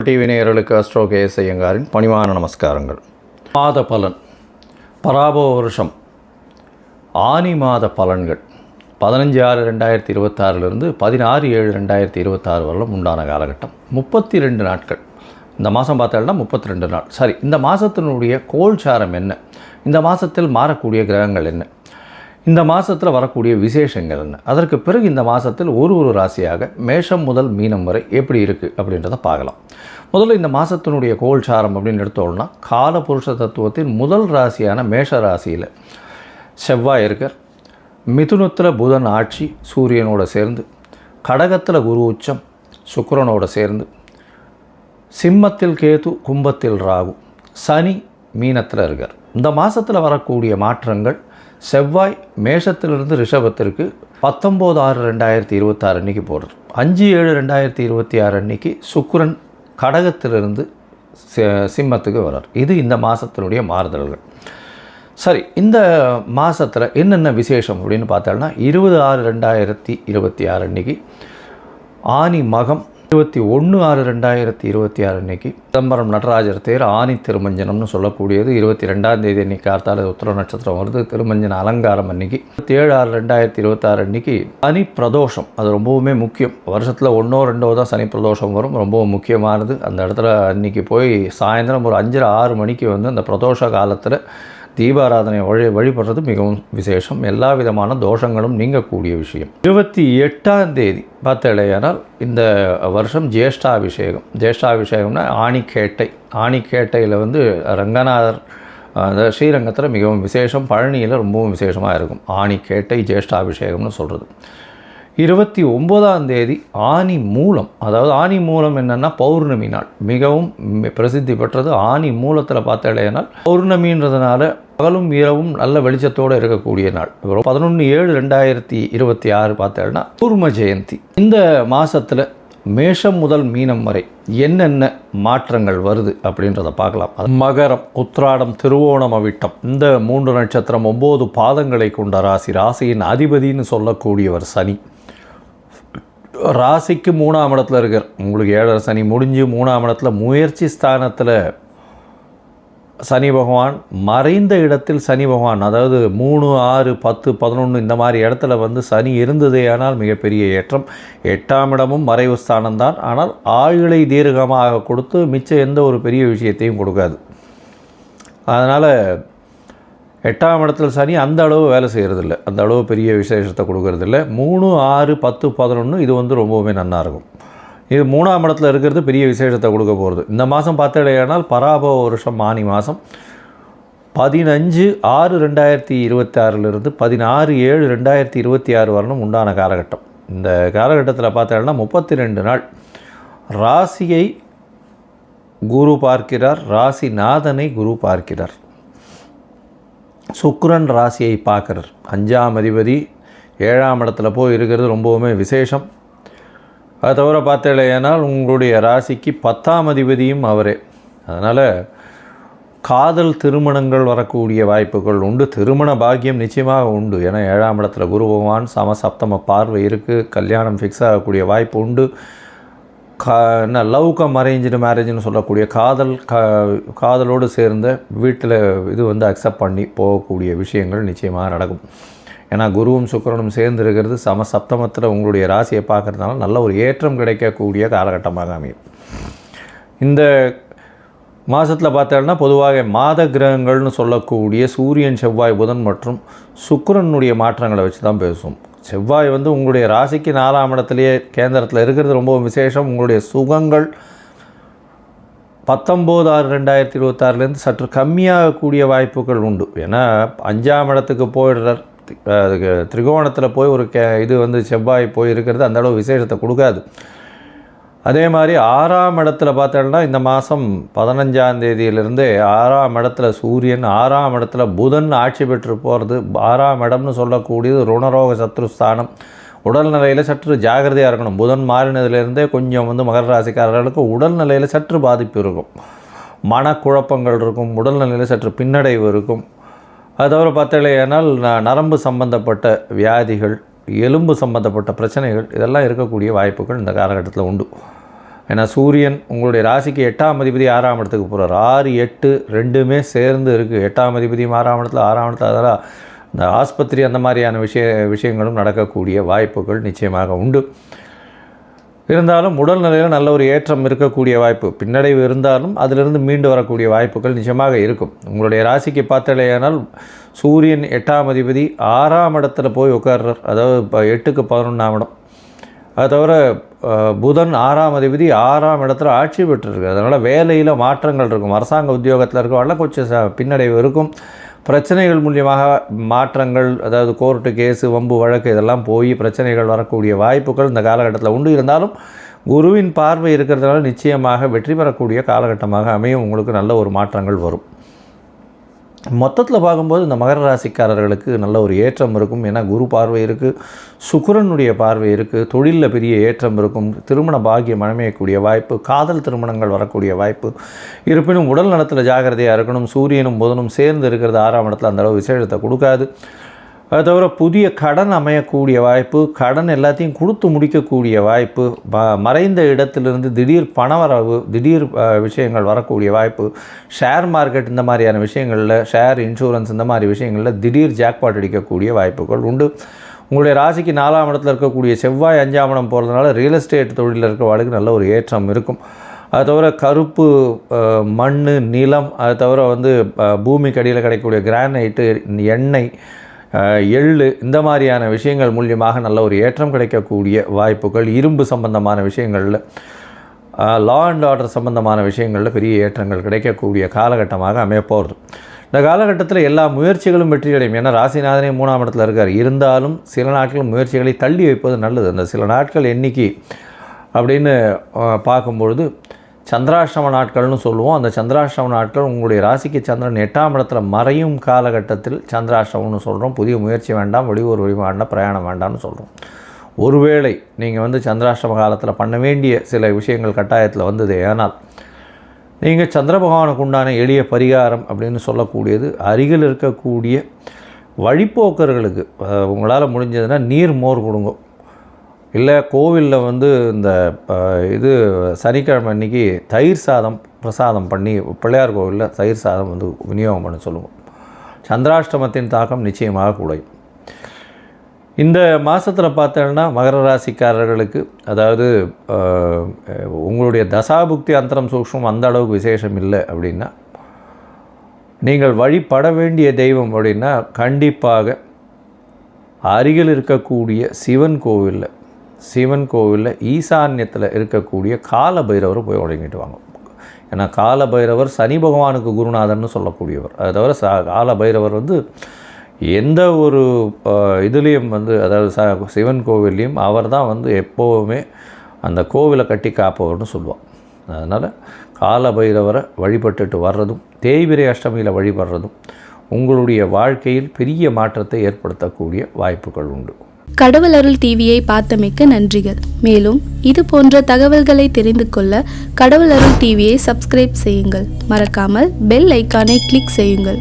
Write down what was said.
TV நேயர்களுக்கு astro KS ஐயங்காரின் பணிவான நமஸ்காரங்கள். மாத பலன் பராபவ வருஷம் ஆனி மாத பலன்கள் 15/6/2026 16/7/2026 வரலும் உண்டான காலகட்டம் 32 நாட்கள். இந்த மாதம் பார்த்தோம்னா 32 நாள். சரி, இந்த மாதத்தினுடைய கோல்சாரம் என்ன, இந்த மாதத்தில் மாறக்கூடிய கிரகங்கள் என்ன, இந்த மாதத்தில் வரக்கூடிய விசேஷங்கள் என்ன, அதற்கு பிறகு இந்த மாதத்தில் ஒரு ராசியாக மேஷம் முதல் மீனம் வரை எப்படி இருக்குது அப்படின்றத பார்க்கலாம். முதல்ல இந்த மாதத்தினுடைய கோல்சாரம் அப்படின்னு எடுத்தோம்னா காலபுருஷ தத்துவத்தின் முதல் ராசியான மேஷ ராசியில் செவ்வாய் இருக்கார். மிதுனத்தில் புதன் ஆட்சி சூரியனோட சேர்ந்து, கடகத்தில் குரு உச்சம் சுக்கிரனோட சேர்ந்து, சிம்மத்தில் கேது, கும்பத்தில் ராகு, சனி மீனத்தில் இருக்கார். இந்த மாதத்தில் வரக்கூடிய மாற்றங்கள், செவ்வாய் மேஷத்திலிருந்து ரிஷபத்திற்கு 19/6/2026 அன்றைக்கி போடுறார். 5/7/2026 அன்றைக்கி சுக்கிரன் கடகத்திலிருந்து சிம்மத்துக்கு வர்றார். இது இந்த மாதத்தினுடைய மாறுதல்கள். சரி, இந்த மாதத்தில் என்னென்ன விசேஷம் அப்படின்னு பார்த்தோம்னா 20/6/2026 அன்றைக்கி ஆனி மகம், 21/6/2026 அன்றைக்கி சிதம்பரம் நடராஜர் தேர் ஆனி திருமஞ்சனம்னு சொல்லக்கூடியது. 22ஆம் தேதி அன்றைக்கி கார்த்தால உத்திர நட்சத்திரம் வருது. திருமஞ்சன அலங்காரம் அன்றைக்கி 27/6/2026 அன்றைக்கி சனி பிரதோஷம். அது ரொம்பவுமே முக்கியம். வருஷத்தில் 1-2 தான் சனி பிரதோஷம் வரும், ரொம்பவும் முக்கியமானது. அந்த இடத்துல அன்றைக்கி போய் சாயந்தரம் ஒரு 5-6 மணிக்கு வந்து அந்த பிரதோஷ காலத்தில் தீபாராதனை வழிபடுறது மிகவும் விசேஷம். எல்லா விதமான தோஷங்களும் நீங்கக்கூடிய விஷயம். 28ஆம் தேதி பார்த்தேனால் இந்த வருஷம் ஜேஷ்டாபிஷேகம். ஜேஷ்டாபிஷேகம்னா ஆணிக்கேட்டை. ஆணிக்கேட்டையில் வந்து ரங்கநாதர் அந்த ஸ்ரீரங்கத்தில் மிகவும் விசேஷம், பழனியில் ரொம்பவும் விசேஷமாக இருக்கும். ஆணிக்கேட்டை ஜேஷ்டாபிஷேகம்னு சொல்கிறது. 29ஆம் தேதி ஆனி மூலம். அதாவது ஆனி மூலம் என்னென்னா பௌர்ணமி நாள், மிகவும் பிரசித்தி பெற்றது. ஆனி மூலத்தில் பார்த்தேனால் பௌர்ணமின்றதுனால பகலும் இரவும் நல்ல வெளிச்சத்தோடு இருக்கக்கூடிய நாள். 11/7/2026 பார்த்தேன்னா கூர்ம ஜெயந்தி. இந்த மாதத்தில் மேஷம் முதல் மீனம் வரை என்னென்ன மாற்றங்கள் வருது அப்படின்றத பார்க்கலாம். மகரம், உத்திராடம், திருவோணம், அவிட்டம் இந்த 3 நட்சத்திரம் 9 பாதங்களை கொண்ட ராசி. ராசியின் அதிபதினு சொல்லக்கூடியவர் சனி. ராசிக்கு 3ஆம் இடத்துல இருக்கார். உங்களுக்கு 7 சனி முடிஞ்சு 3ஆம் இடத்துல முயற்சி ஸ்தானத்தில் சனி பகவான், மறைந்த இடத்தில் சனி பகவான், அதாவது 3, 6, 10, 11 இந்த மாதிரி இடத்துல வந்து சனி இருந்ததே ஆனால் மிகப்பெரிய ஏற்றம். 8ஆம் இடமும் மறைவு ஸ்தானம்தான், ஆனால் ஆயுளை தீர்க்கமாக கொடுத்து மிச்சம் எந்த ஒரு பெரிய விஷயத்தையும் கொடுக்காது. அதனால் 8ஆம் இடத்துல சனி அந்த அளவு வேலை செய்கிறதில்ல, அந்த அளவு பெரிய விசேஷத்தை கொடுக்கறதில்ல. 3, 6, 10, 11 இது வந்து ரொம்பவுமே நல்லாயிருக்கும். இது 3ஆம் இடத்துல இருக்கிறது பெரிய விசேஷத்தை கொடுக்க போகிறது. இந்த மாதம் பார்த்தடையானால் பராபவ வருஷம் ஆனி மாதம் 15/6/2026 16/7/2026 வரணும் உண்டான காலகட்டம். இந்த காலகட்டத்தில் பார்த்தோம்னா 32 நாள் ராசியை குரு பார்க்கிறார், ராசிநாதனை குரு பார்க்கிறார். சுக்கிரன் ராசியை பார்க்குறார். 5ஆம் அதிபதி 7ஆம் இடத்துல போய் இருக்கிறது ரொம்பவுமே விசேஷம். அது தவிர பார்த்தேனால் உங்களுடைய ராசிக்கு 10ஆம் அதிபதியும் அவரே. அதனால் காதல் திருமணங்கள் வரக்கூடிய வாய்ப்புகள் உண்டு. திருமண பாக்கியம் நிச்சயமாக உண்டு. ஏன்னா 7ஆம் இடத்துல குரு பகவான் சமசப்தம பார்வை இருக்குது. கல்யாணம் ஃபிக்ஸ் ஆகக்கூடிய வாய்ப்பு உண்டு. என்ன லவ் கம் அரேஞ்சு மேரேஜ்னு சொல்லக்கூடிய காதலோடு சேர்ந்த வீட்டில் இது வந்து அக்செப்ட் பண்ணி போகக்கூடிய விஷயங்கள் நிச்சயமாக நடக்கும். ஏன்னா குருவும் சுக்கிரனும் சேர்ந்து இருக்கிறது சமசப்தமத்தில் உங்களுடைய ராசியை பார்க்குறதுனால நல்ல ஒரு ஏற்றம் கிடைக்கக்கூடிய காலகட்டமாக அமையும். இந்த மாதத்தில் பார்த்தோம்னா பொதுவாக மாத கிரகங்கள்னு சொல்லக்கூடிய சூரியன், செவ்வாய், புதன் மற்றும் சுக்கிரனுடைய மாற்றங்களை வச்சு தான் பேசுவோம். செவ்வாய் வந்து உங்களுடைய ராசிக்கு 4ஆம் இடத்துலையே கேந்திரத்தில் இருக்கிறது ரொம்ப விசேஷம். உங்களுடைய சுகங்கள் 19/6/2026 சற்று கம்மியாகக்கூடிய வாய்ப்புகள் உண்டு. ஏன்னா 5ஆம் இடத்துக்கு போயிடுறார். திரிகோணத்தில் போய் ஒரு இது வந்து செவ்வாய் போய் இருக்கிறது அந்த அளவு விசேஷத்தை கொடுக்காது. அதே மாதிரி 6ஆம் இடத்துல பார்த்தோம்னா இந்த மாதம் 15ஆம் தேதியிலிருந்தே 6ஆம் இடத்துல சூரியன், 6ஆம் இடத்துல புதன் ஆட்சி பெற்று போகிறது. 6ஆம் இடம்னு சொல்லக்கூடியது ருணரோக சத்ருஸ்தானம். உடல்நிலையில் சற்று ஜாகிரதையாக இருக்கணும். புதன் மாறினதுலேருந்தே கொஞ்சம் வந்து மகர ராசிக்காரர்களுக்கு உடல்நிலையில் சற்று பாதிப்பு இருக்கும், மனக்குழப்பங்கள் இருக்கும், உடல்நிலையில் சற்று பின்னடைவு இருக்கும். அது தவிர பார்த்தலையானால் நரம்பு சம்பந்தப்பட்ட வியாதிகள், எலும்பு சம்பந்தப்பட்ட பிரச்சனைகள் இதெல்லாம் இருக்கக்கூடிய வாய்ப்புகள் இந்த காலகட்டத்தில் உண்டு. ஏன்னா சூரியன் உங்களுடைய ராசிக்கு 8ஆம் அதிபதி 6ஆம் இடத்துக்கு போகிறார். 6, 8 ரெண்டுமே சேர்ந்து இருக்குது. 8ஆம் அதிபதியும் 6ஆம் இடத்துல 6ஆம் இடத்துல, அதெல்லாம் இந்த ஆஸ்பத்திரி அந்த மாதிரியான விஷயங்களும் நடக்கக்கூடிய வாய்ப்புகள் நிச்சயமாக உண்டு. இருந்தாலும் உடல்நிலையில் நல்ல ஒரு ஏற்றம் இருக்கக்கூடிய வாய்ப்பு, பின்னடைவு இருந்தாலும் அதிலிருந்து மீண்டு வரக்கூடிய வாய்ப்புகள் நிச்சயமாக இருக்கும். உங்களுடைய ராசிக்கு பார்த்தாலேயானால் சூரியன் 8ஆம் அதிபதி 6ஆம் இடத்துல போய் உட்கார்றார், அதாவது 8க்கு 11ஆம் இடம். அது தவிர புதன் 6ஆம் அதிபதி 6ஆம் இடத்துல ஆட்சி பெற்றிருக்கு. அதனால் வேலையில் மாற்றங்கள் இருக்கும். அரசாங்க உத்தியோகத்தில் இருக்கவங்கள கொஞ்சம் பின்னடைவு இருக்கும். பிரச்சனைகள் மூலியமாக மாற்றங்கள், அதாவது கோர்ட்டு கேஸு வம்பு வழக்கு இதெல்லாம் போய் பிரச்சனைகள் வரக்கூடிய வாய்ப்புகள் இந்த காலகட்டத்தில் உண்டு. இருந்தாலும் குருவின் பார்வை இருக்கிறதுனால நிச்சயமாக வெற்றி பெறக்கூடிய காலகட்டமாக அமையும். உங்களுக்கு நல்ல ஒரு மாற்றங்கள் வரும். மொத்தத்தில் பார்க்கும்போது இந்த மகர ராசிக்காரர்களுக்கு நல்ல ஒரு ஏற்றம் இருக்கும். ஏன்னா குரு பார்வை இருக்குது, சுக்கிரனுடைய பார்வை இருக்குது, தொழிலில் பெரிய ஏற்றம் இருக்கும், திருமண பாக்கியம் அமையக்கூடிய வாய்ப்பு, காதல் திருமணங்கள் வரக்கூடிய வாய்ப்பு. இருப்பினும் உடல் நலத்தில் ஜாகிரதையாக இருக்கணும். சூரியனும் புதனும் சேர்ந்து இருக்கிறது 6ஆம் இடத்துல அந்தளவு விசேஷத்தை கொடுக்காது. அது தவிர புதிய கடன் அமையக்கூடிய வாய்ப்பு, கடன் எல்லாத்தையும் கொடுத்து முடிக்கக்கூடிய வாய்ப்பு, மறைந்த இடத்திலிருந்து திடீர் பணவரவு, திடீர் விஷயங்கள் வரக்கூடிய வாய்ப்பு, ஷேர் மார்க்கெட் இந்த மாதிரியான விஷயங்களில், ஷேர் இன்சூரன்ஸ் இந்த மாதிரி விஷயங்களில் திடீர் ஜாக்பாட் அடிக்கக்கூடிய வாய்ப்புகள் உண்டு. உங்களுடைய ராசிக்கு 4ஆம் இடத்துல இருக்கக்கூடிய செவ்வாய் 5ஆம் இடம் போகிறதுனால ரியல் எஸ்டேட் தொழிலில் இருக்கிறவர்களுக்கு நல்ல ஒரு ஏற்றம் இருக்கும். அது தவிர கருப்பு மண், நிலம், அது தவிர பூமிக்கு அடியில் கிடைக்கக்கூடிய கிரானைட்டு, எண்ணெய், எள்ளு இந்த மாதிரியான விஷயங்கள் மூலியமாக நல்ல ஒரு ஏற்றம் கிடைக்கக்கூடிய வாய்ப்புகள். இரும்பு சம்பந்தமான விஷயங்களில், லா அண்ட் ஆர்டர் சம்பந்தமான விஷயங்களில் பெரிய ஏற்றங்கள் கிடைக்கக்கூடிய காலகட்டமாக அமையப்போகிறது. இந்த காலகட்டத்தில் எல்லா முயற்சிகளும் வெற்றியடையும். ஏன்னா ராசிநாதனே 3ஆம் இடத்துல இருக்கார். இருந்தாலும் சில நாட்கள் முயற்சிகளை தள்ளி வைப்பது நல்லது. அந்த சில நாட்கள் எண்ணிக்கை அப்படின்னு பார்க்கும்பொழுது சந்திராஷ்டம நாட்கள்னு சொல்லுவோம். அந்த சந்திராஷ்டம நாட்கள் உங்களுடைய ராசிக்கு சந்திரன் 8ஆம் இடத்துல மறையும் காலகட்டத்தில் சந்திராஷ்டமம்னு சொல்கிறோம். புதிய முயற்சி வேண்டாம், வெளியூர் வேண்டாம், பிரயாணம் வேண்டாம்னு சொல்கிறோம். ஒருவேளை நீங்கள் சந்திராஷ்டம காலத்தில் பண்ண வேண்டிய சில விஷயங்கள் கட்டாயத்தில் வந்தது. ஆனால் நீங்கள் சந்திர பகவானுக்கு உண்டான எளிய பரிகாரம் அப்படின்னு சொல்லக்கூடியது, அருகில் இருக்கக்கூடிய வழிப்போக்கர்களுக்கு உங்களால் முடிஞ்சதுன்னா நீர் மோர் கொடுங்க. இல்லை கோவிலில் இந்த சனிக்கிழமை அன்றைக்கி தயிர் சாதம் பிரசாதம் பண்ணி பிள்ளையார் கோவிலில் தயிர் சாதம் விநியோகம் பண்ண சொல்லுவோம். சந்திராஷ்டமத்தின் தாக்கம் நிச்சயமாக குறையும். இந்த மாதத்தில் பார்த்தோன்னா மகர ராசிக்காரர்களுக்கு, அதாவது உங்களுடைய தசாபுக்தி அந்தரம் சூக்ஷ்மம் அந்த அளவுக்கு விசேஷம் இல்லை அப்படின்னா, நீங்கள் வழிபட வேண்டிய தெய்வம் அப்படின்னா கண்டிப்பாக அருகில் இருக்கக்கூடிய சிவன் கோவிலில் ஈசான்யத்தில் இருக்கக்கூடிய கால பைரவரை போய் வணங்கிட்டு வாங்க. ஏன்னா கால பைரவர் சனி பகவானுக்கு குருநாதர்னு சொல்லக்கூடியவர். அது தவிர கால பைரவர் எந்த ஒரு இதுலேயும் அதாவது சிவன் கோவில்லையும் அவர் தான் எப்போவுமே அந்த கோவிலை கட்டி காப்பவர்னு சொல்லுவாள். அதனால் கால பைரவரை வழிபட்டுட்டு வர்றதும், தேய்பிரை அஷ்டமியில் வழிபடுறதும் உங்களுடைய வாழ்க்கையில் பெரிய மாற்றத்தை ஏற்படுத்தக்கூடிய வாய்ப்புகள் உண்டு. கடவுள் அருள் டிவியை பார்த்தமைக்க நன்றிகள். மேலும் இது போன்ற தகவல்களை தெரிந்து கொள்ள கடவுள் அருள் டிவியை சப்ஸ்கிரைப் செய்யுங்கள். மறக்காமல் பெல் ஐக்கானை கிளிக் செய்யுங்கள்.